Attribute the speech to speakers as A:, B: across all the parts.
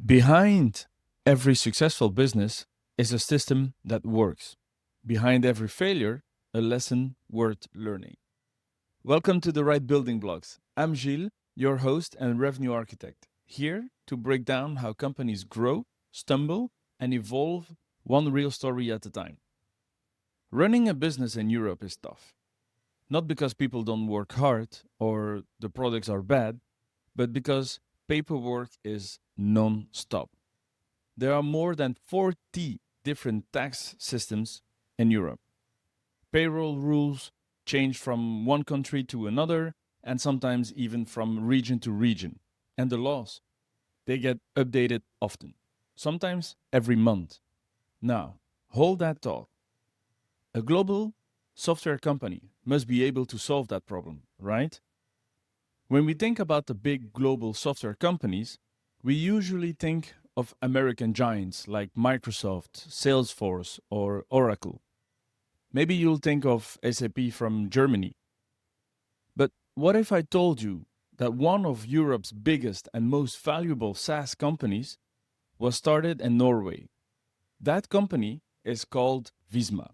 A: Behind every successful business is a system that works. Behind every failure, a lesson worth learning. Welcome to the Right Building Blocks. I'm Gilles, your host and revenue architect, here to break down how companies grow, stumble, and evolve one real story at a time. Running a business in Europe is tough. Not because people don't work hard or the products are bad, but because paperwork is non-stop. There are more than 40 different tax systems in Europe. Payroll rules change from one country to another and sometimes even from region to region. And the laws, they get updated often, sometimes every month. Now, hold that thought. A global software company must be able to solve that problem, right? When we think about the big global software companies, we usually think of American giants like Microsoft, Salesforce, or Oracle. Maybe you'll think of SAP from Germany. But what if I told you that one of Europe's biggest and most valuable SaaS companies was started in Norway? That company is called Visma.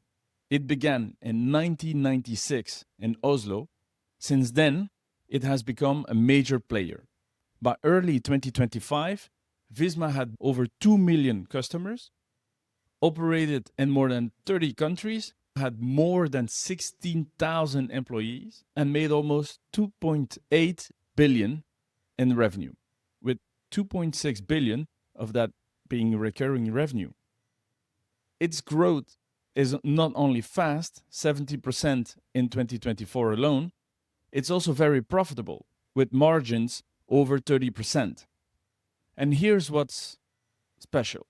A: It began in 1996 in Oslo. Since then, it has become a major player. By early 2025, Visma had over 2 million customers, operated in more than 30 countries, had more than 16,000 employees, and made almost 2.8 billion in revenue, with 2.6 billion of that being recurring revenue. Its growth is not only fast, 70% in 2024 alone, it's also very profitable, with margins over 30%. And here's what's special.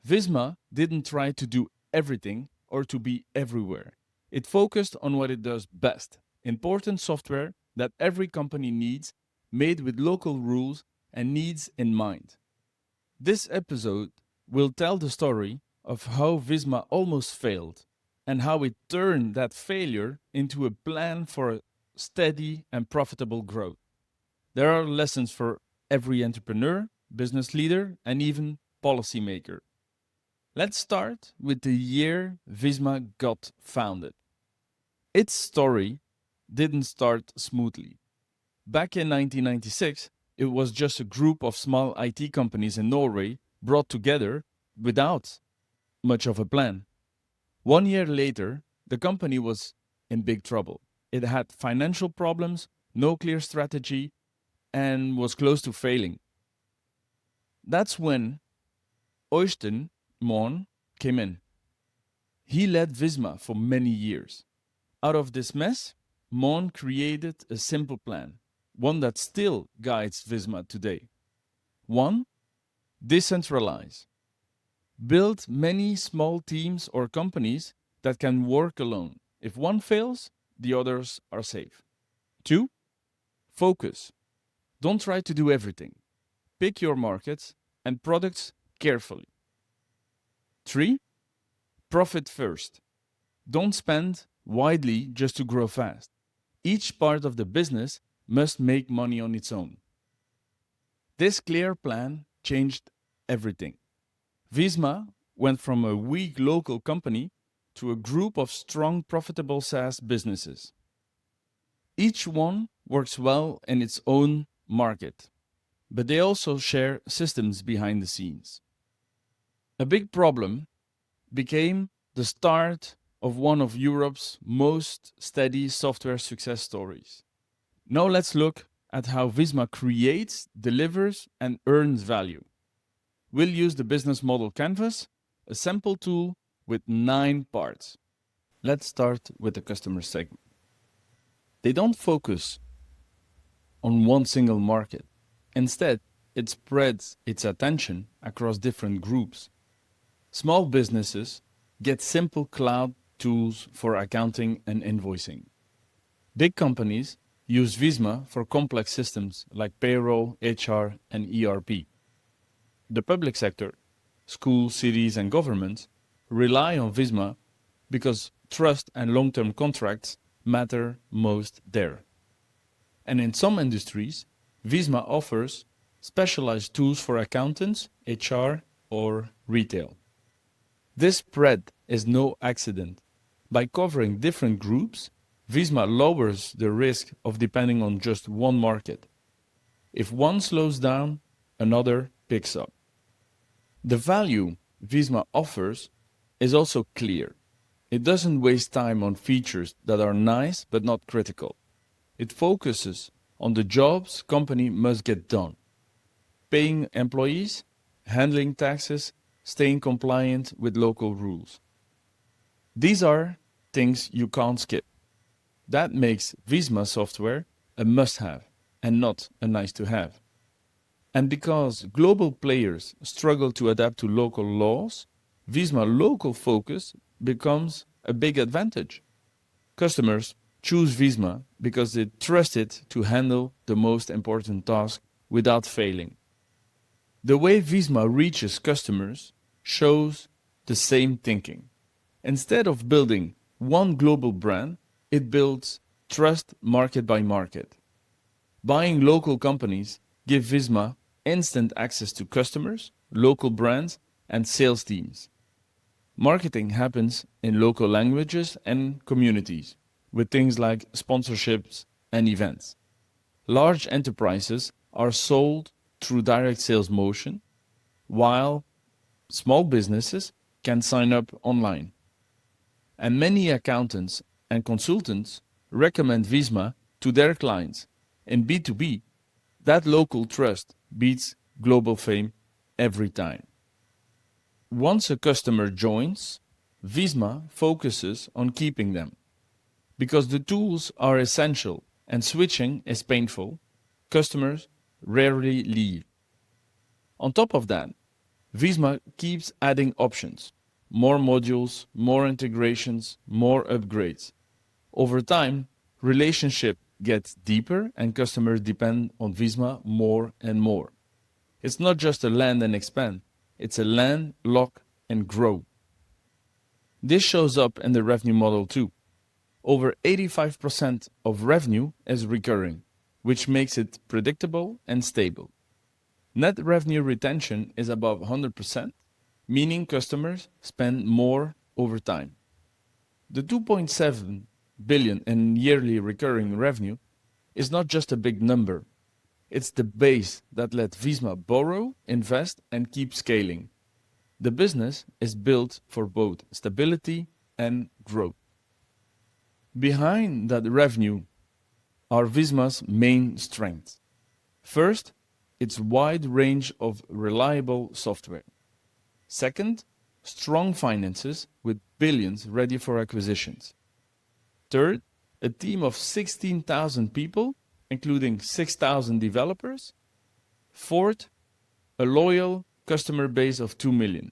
A: Visma didn't try to do everything or to be everywhere. It focused on what it does best, important software that every company needs, made with local rules and needs in mind. This episode will tell the story of how Visma almost failed and how it turned that failure into a plan for a steady and profitable growth. There are lessons for every entrepreneur, business leader, and even policymaker. Let's start with the year Visma got founded. Its story didn't start smoothly. Back in 1996, it was just a group of small IT companies in Norway brought together without much of a plan. 1 year later, the company was in big trouble. It had financial problems, no clear strategy, and was close to failing. That's when Øystein Moen came in. He led Visma for many years. Out of this mess, Moen created a simple plan, one that still guides Visma today. 1. Decentralize. Build many small teams or companies that can work alone. If one fails, the others are safe. 2. Focus. Don't try to do everything. Pick your markets and products carefully. 3. Profit first. Don't spend widely just to grow fast. Each part of the business must make money on its own. This clear plan changed everything. Visma went from a weak local company to a group of strong, profitable SaaS businesses. Each one works well in its own market, but they also share systems behind the scenes. A big problem became the start of one of Europe's most steady software success stories. Now let's look at how Visma creates, delivers, and earns value. We'll use the business model canvas, a sample tool with 9 parts. Let's start with the customer segment. They don't focus on one single market. Instead, it spreads its attention across different groups. Small businesses get simple cloud tools for accounting and invoicing. Big companies use Visma for complex systems like payroll, HR, and ERP. The public sector, schools, cities, and governments rely on Visma because trust and long-term contracts matter most there. And in some industries, Visma offers specialized tools for accountants, HR, or retail. This spread is no accident. By covering different groups, Visma lowers the risk of depending on just one market. If one slows down, another picks up. The value Visma offers is also clear. It doesn't waste time on features that are nice but not critical. It focuses on the jobs company must get done. Paying employees, handling taxes, staying compliant with local rules. These are things you can't skip. That makes Visma software a must-have and not a nice-to-have. And because global players struggle to adapt to local laws, Visma local focus becomes a big advantage. Customers choose Visma because they trust it to handle the most important task without failing. The way Visma reaches customers shows the same thinking. Instead of building one global brand, it builds trust market by market. Buying local companies give Visma instant access to customers, local brands, and sales teams. Marketing happens in local languages and communities, with things like sponsorships and events. Large enterprises are sold through direct sales motion, while small businesses can sign up online. And many accountants and consultants recommend Visma to their clients. In B2B, that local trust beats global fame every time. Once a customer joins, Visma focuses on keeping them. Because the tools are essential and switching is painful, customers rarely leave. On top of that, Visma keeps adding options, more modules, more integrations, more upgrades. Over time, relationship gets deeper and customers depend on Visma more and more. It's not just a land and expand, it's a land, lock, and grow. This shows up in the revenue model too. Over 85% of revenue is recurring, which makes it predictable and stable. Net revenue retention is above 100%, meaning customers spend more over time. The 2.7 billion in yearly recurring revenue is not just a big number. It's the base that lets Visma borrow, invest, and keep scaling. The business is built for both stability and growth. Behind that revenue are Visma's main strengths. First, its wide range of reliable software. Second, strong finances with billions ready for acquisitions. Third, a team of 16,000 people, including 6,000 developers. Fourth, a loyal customer base of 2 million.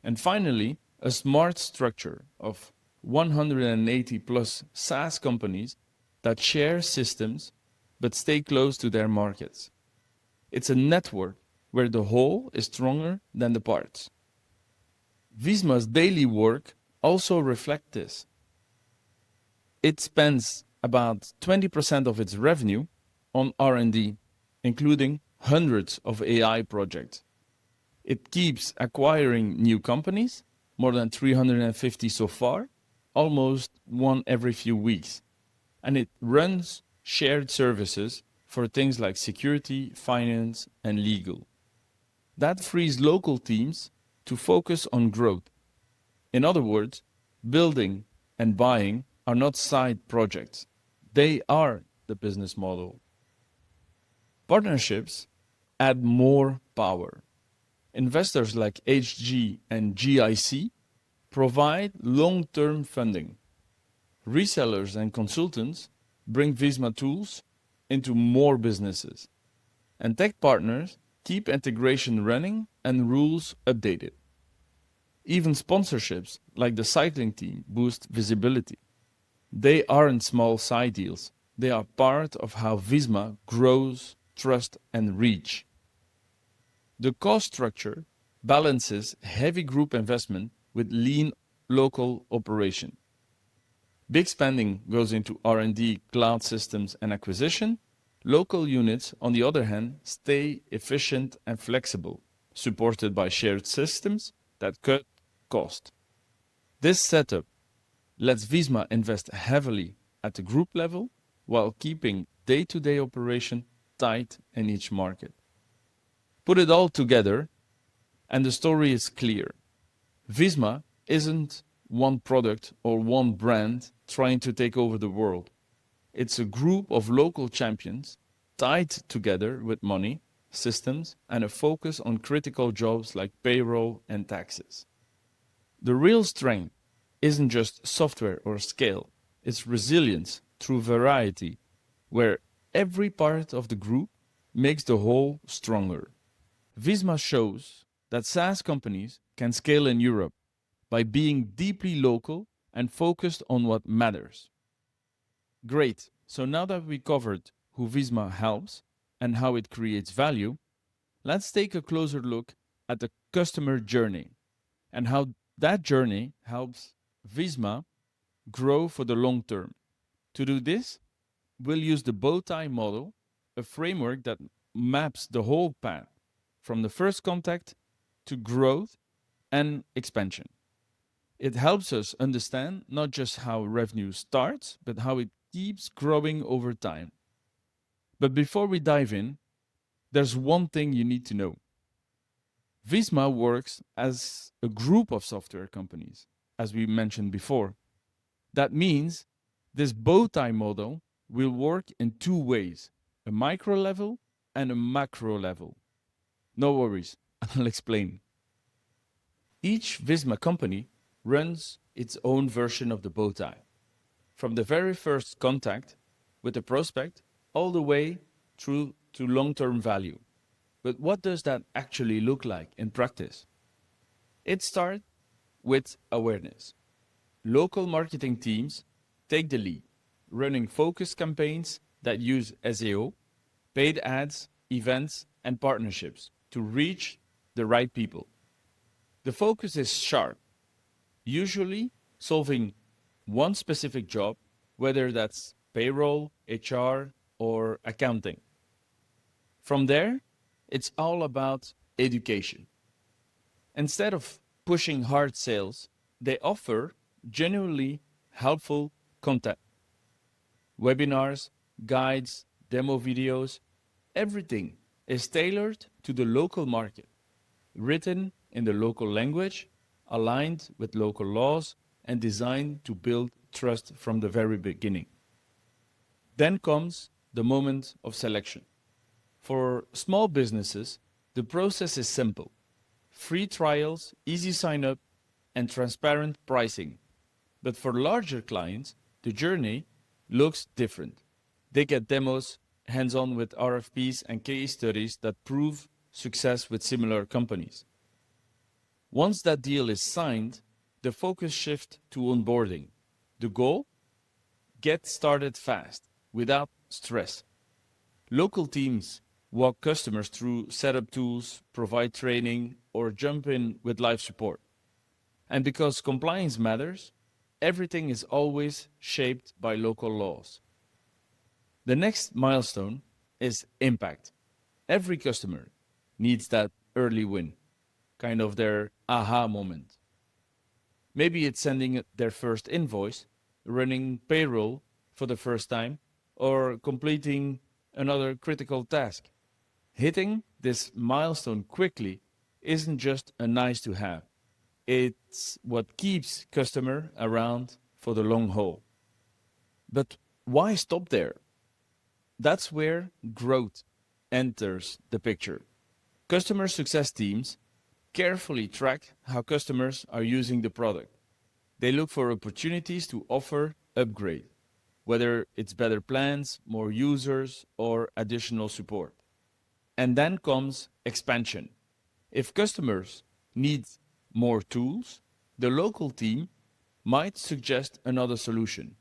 A: And finally, a smart structure of 180 plus SaaS companies that share systems but stay close to their markets. It's a network where the whole is stronger than the parts. Visma's daily work also reflects this. It spends about 20% of its revenue on R&D, including hundreds of AI projects. It keeps acquiring new companies, more than 350 so far, almost one every few weeks. And it runs shared services for things like security, finance, and legal. That frees local teams to focus on growth. In other words, building and buying are not side projects. They are the business model. Partnerships add more power. Investors like HG and GIC provide long-term funding. Resellers and consultants bring Visma tools into more businesses. And tech partners keep integration running and rules updated. Even sponsorships like the cycling team boost visibility. They aren't small side deals. They are part of how Visma grows trust and reach. The cost structure balances heavy group investment with lean local operation. Big spending goes into R&D, cloud systems, and acquisition. Local units, on the other hand, stay efficient and flexible, supported by shared systems that cut cost. This setup lets Visma invest heavily at the group level while keeping day-to-day operation tight in each market. Put it all together, and the story is clear. Visma isn't one product or one brand trying to take over the world. It's a group of local champions tied together with money, systems, and a focus on critical jobs like payroll and taxes. The real strength isn't just software or scale, it's resilience through variety, where every part of the group makes the whole stronger. Visma shows that SaaS companies can scale in Europe by being deeply local and focused on what matters. Great. So now that we covered who Visma helps and how it creates value, let's take a closer look at the customer journey and how that journey helps Visma grow for the long term. To do this, we'll use the bow tie model, a framework that maps the whole path from the first contact to growth and expansion. It helps us understand not just how revenue starts, but how it keeps growing over time. But before we dive in, there's one thing you need to know. Visma works as a group of software companies, as we mentioned before. That means this bow tie model will work in two ways, a micro level and a macro level. No worries, I'll explain. Each Visma company runs its own version of the bow tie, from the very first contact with the prospect all the way through to long-term value. But what does that actually look like in practice? It starts with awareness. Local marketing teams take the lead, running focus campaigns that use SEO, paid ads, events, and partnerships to reach the right people. The focus is sharp, usually solving one specific job, whether that's payroll, HR, or accounting. From there, it's all about education. Instead of pushing hard sales, they offer genuinely helpful content. Webinars, guides, demo videos, everything is tailored to the local market, written in the local language, aligned with local laws, and designed to build trust from the very beginning. Then comes the moment of selection. For small businesses, the process is simple. Free trials, easy sign-up, and transparent pricing. But for larger clients, the journey looks different. They get demos, hands-on with RFPs and case studies that prove success with similar companies. Once that deal is signed, the focus shifts to onboarding. The goal? Get started fast, without stress. Local teams walk customers through setup tools, provide training, or jump in with live support. And because compliance matters, everything is always shaped by local laws. The next milestone is impact. Every customer needs that early win, kind of their aha moment. Maybe it's sending their first invoice, running payroll for the first time, or completing another critical task. Hitting this milestone quickly isn't just a nice to have. It's what keeps customer around for the long haul. But why stop there? That's where growth enters the picture. Customer success teams carefully track how customers are using the product. They look for opportunities to offer upgrade, whether it's better plans, more users, or additional support. And then comes expansion. If customers need more tools, the local team might suggest another solution,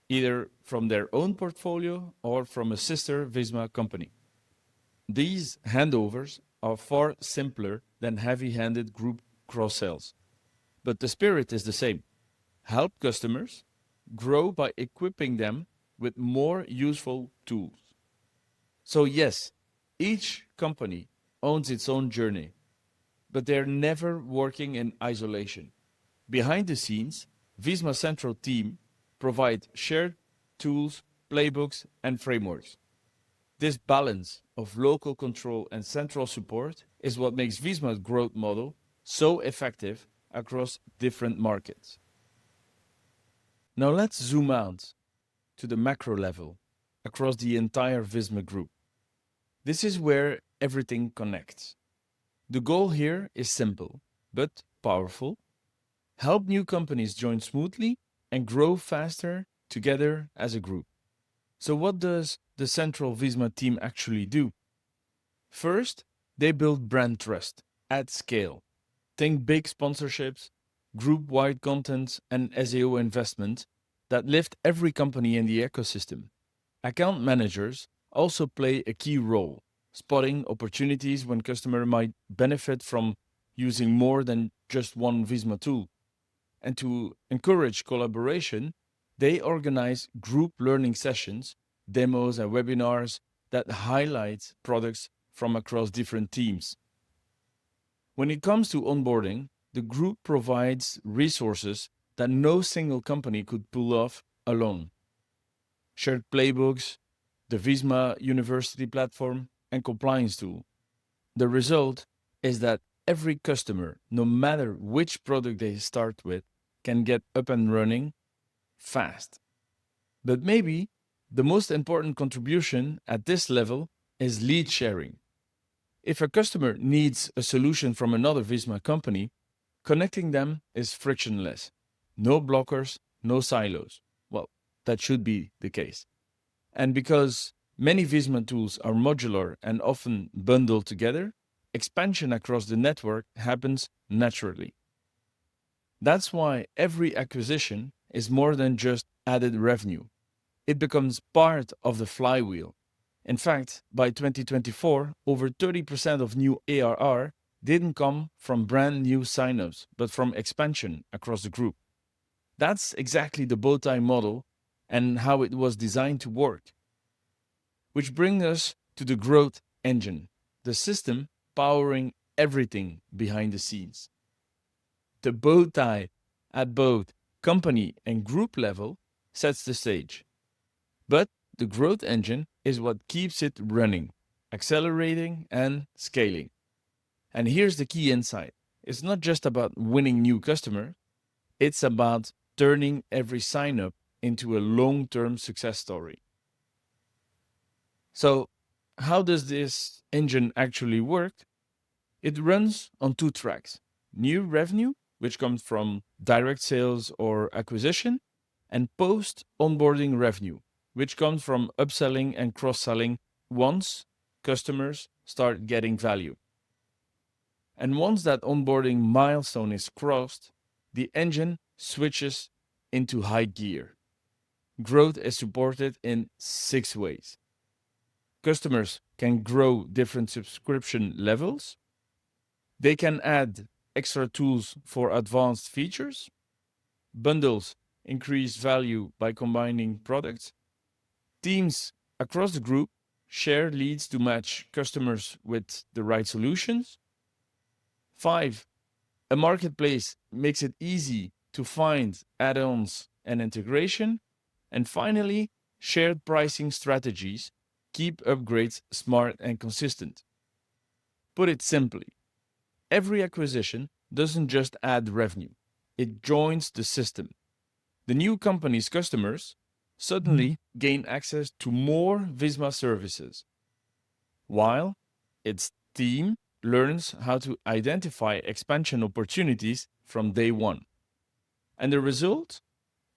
A: either from their own portfolio or from a sister Visma company. These handovers are far simpler than heavy-handed group cross-sells. But the spirit is the same. Help customers grow by equipping them with more useful tools. So yes, each company owns its own journey, but they're never working in isolation. Behind the scenes, Visma Central team provide shared tools, playbooks, and frameworks. This balance of local control and central support is what makes Visma's growth model so effective across different markets. Now let's zoom out to the macro level across the entire Visma group. This is where everything connects. The goal here is simple but powerful: help new companies join smoothly and grow faster together as a group. So, what does the central Visma team actually do? First, they build brand trust at scale. Think big sponsorships, group wide content, and SEO investment that lift every company in the ecosystem. Account managers also play a key role, spotting opportunities when customer might benefit from using more than just one Visma tool. And to encourage collaboration, they organize group learning sessions, demos, and webinars that highlight products from across different teams. When it comes to onboarding, the group provides resources that no single company could pull off alone: shared playbooks, the Visma University platform, and compliance tool. The result is that every customer, no matter which product they start with, can get up and running fast. But maybe the most important contribution at this level is lead sharing. If a customer needs a solution from another Visma company, connecting them is frictionless. No blockers, no silos. Well, that should be the case. And because many Visma tools are modular and often bundled together, expansion across the network happens naturally. That's why every acquisition is more than just added revenue. It becomes part of the flywheel. In fact, by 2024, over 30% of new ARR didn't come from brand new signups, but from expansion across the group. That's exactly the bow tie model and how it was designed to work. Which brings us to the growth engine, the system powering everything behind the scenes. The bow tie at both company and group level sets the stage. But the growth engine is what keeps it running, accelerating, and scaling. And here's the key insight: it's not just about winning new customers, it's about turning every sign up into a long term success story. So, how does this engine actually work? It runs on two tracks: new revenue, which comes from direct sales or acquisition, and post onboarding revenue, which comes from upselling and cross selling once customers start getting value. And once that onboarding milestone is crossed, the engine switches into high gear. Growth is supported in 6 ways. Customers can grow different subscription levels. They can add extra tools for advanced features. Bundles increase value by combining products. Teams across the group share leads to match customers with the right solutions. 5. A marketplace makes it easy to find add-ons and integration. And finally, shared pricing strategies keep upgrades smart and consistent. Put it simply, every acquisition doesn't just add revenue, it joins the system. The new company's customers suddenly gain access to more Visma services, while its team learns how to identify expansion opportunities from day one. And the result?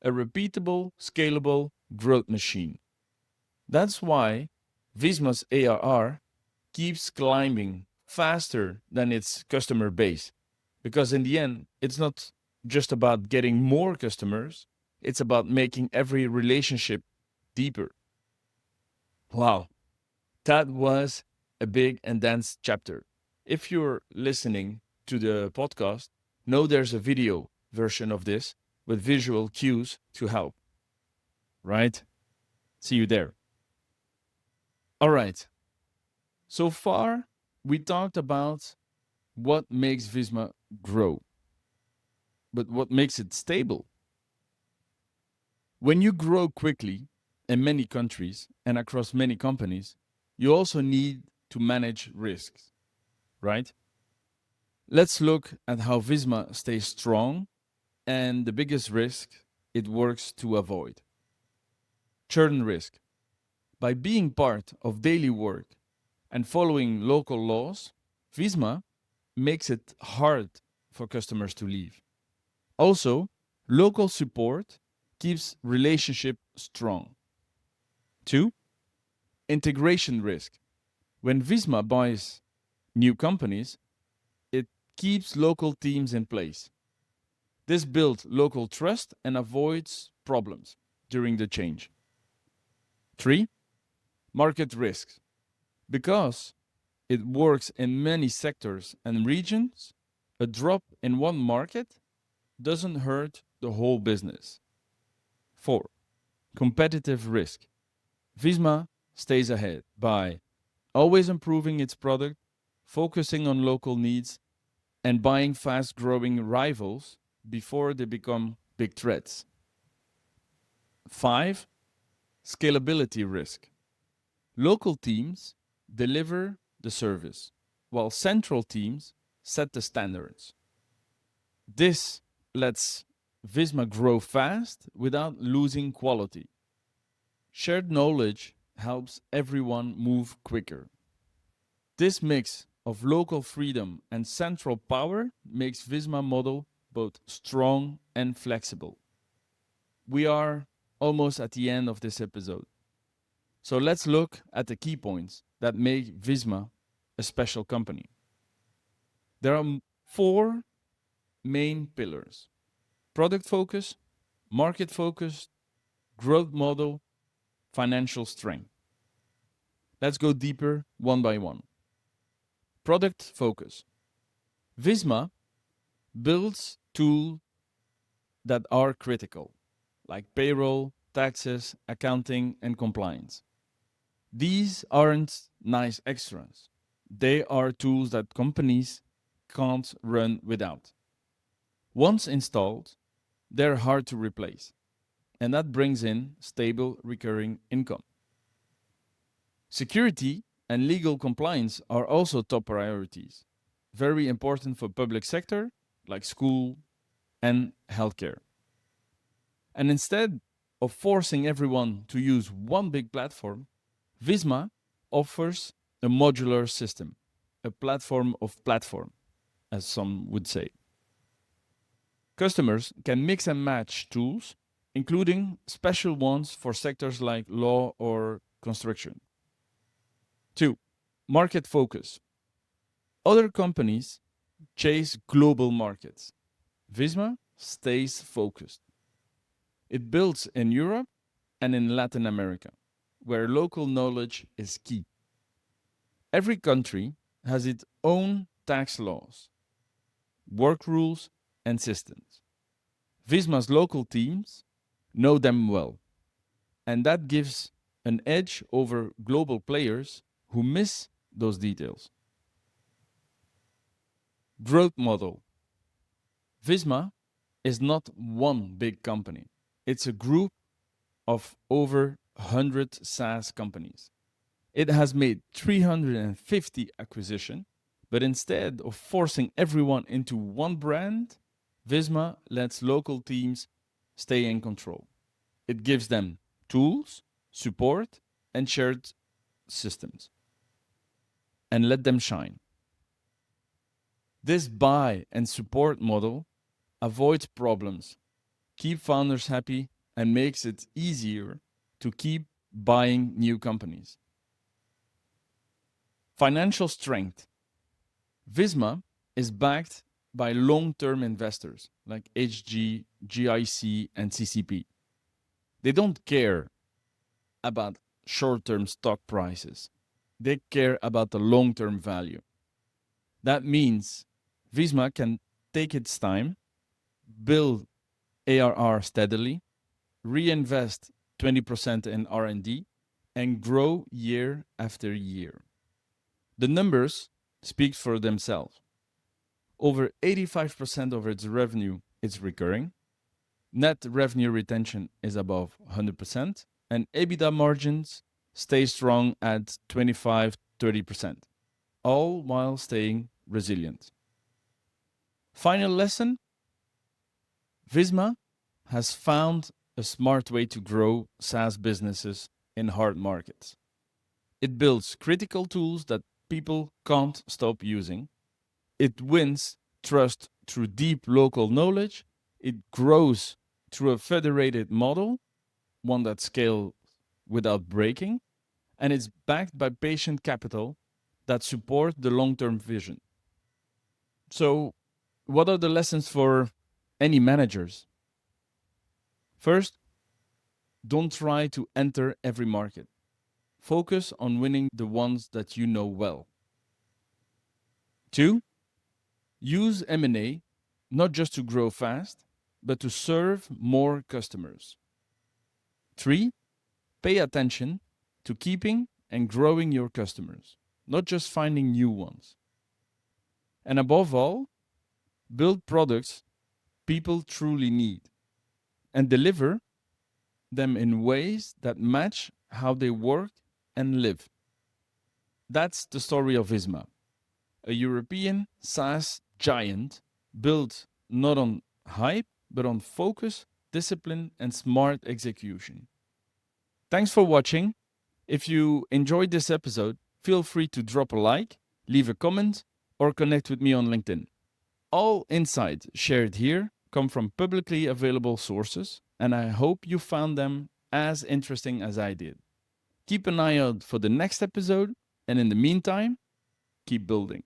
A: A repeatable, scalable growth machine. That's why Visma's ARR keeps climbing faster than its customer base. Because in the end, it's not just about getting more customers, it's about making every relationship deeper. Wow, that was a big and dense chapter. If you're listening to the podcast, know there's a video version of this with visual cues to help, right? See you there. All right. So far, we talked about what makes Visma grow, but what makes it stable? When you grow quickly in many countries and across many companies, you also need to manage risks, right? Let's look at how Visma stays strong and the biggest risk it works to avoid. Churn risk. By being part of daily work and following local laws, Visma makes it hard for customers to leave. Also, local support keeps relationship strong. 2. Integration risk. When Visma buys new companies, it keeps local teams in place. This builds local trust and avoids problems during the change. 3. Market risks. Because it works in many sectors and regions, a drop in one market doesn't hurt the whole business. 4. Competitive risk. Visma stays ahead by always improving its product, focusing on local needs, and buying fast growing rivals before they become big threats. 5. Scalability risk. Local teams deliver the service, while central teams set the standards. This lets Visma grow fast without losing quality. Shared knowledge helps everyone move quicker. This mix of local freedom and central power makes Visma model both strong and flexible. We are almost at the end of this episode. So let's look at the key points that make Visma a special company. There are four main pillars: product focus, market focus, growth model, financial strength. Let's go deeper one by one. Product focus. Visma builds tools that are critical, like payroll, taxes, accounting, and compliance. These aren't nice extras. They are tools that companies can't run without. Once installed, they're hard to replace, and that brings in stable recurring income. Security and legal compliance are also top priorities, very important for public sector like school and healthcare. And instead of forcing everyone to use one big platform, Visma offers a modular system, a platform of platform, as some would say. Customers can mix and match tools, including special ones for sectors like law or construction. 2. Market focus. Other companies chase global markets. Visma stays focused. It builds in Europe and in Latin America, where local knowledge is key. Every country has its own tax laws, work rules, and systems. Visma's local teams know them well, and that gives an edge over global players who miss those details. Growth model. Visma is not one big company. It's a group of over 100 SaaS companies. It has made 350 acquisitions, but instead of forcing everyone into one brand, Visma lets local teams stay in control. It gives them tools, support, and shared systems, and let them shine. This buy and support model avoids problems, keep founders happy, and makes it easier to keep buying new companies. Financial strength. Visma is backed by long-term investors like HG, GIC, and CCP. They don't care about short-term stock prices. They care about the long-term value. That means Visma can take its time, build ARR steadily, reinvest 20% in R&D, and grow year after year. The numbers speak for themselves. Over 85% of its revenue is recurring. Net revenue retention is above 100%, and EBITDA margins stay strong at 25-30%, all while staying resilient. Final lesson: Visma has found a smart way to grow SaaS businesses in hard markets. It builds critical tools that people can't stop using. It wins trust through deep local knowledge. It grows through a federated model, one that scales without breaking, and it's backed by patient capital that support the long-term vision. So, what are the lessons for any managers? First, don't try to enter every market. Focus on winning the ones that you know well. 2, use M&A not just to grow fast, but to serve more customers. 3, pay attention to keeping and growing your customers, not just finding new ones. And above all, build products people truly need and deliver them in ways that match how they work and live. That's the story of Visma, a European SaaS giant built not on hype, but on focus, discipline, and smart execution. Thanks for watching. If you enjoyed this episode, feel free to drop a like, leave a comment, or connect with me on LinkedIn. All insights shared here come from publicly available sources, and I hope you found them as interesting as I did. Keep an eye out for the next episode, and in the meantime, keep building.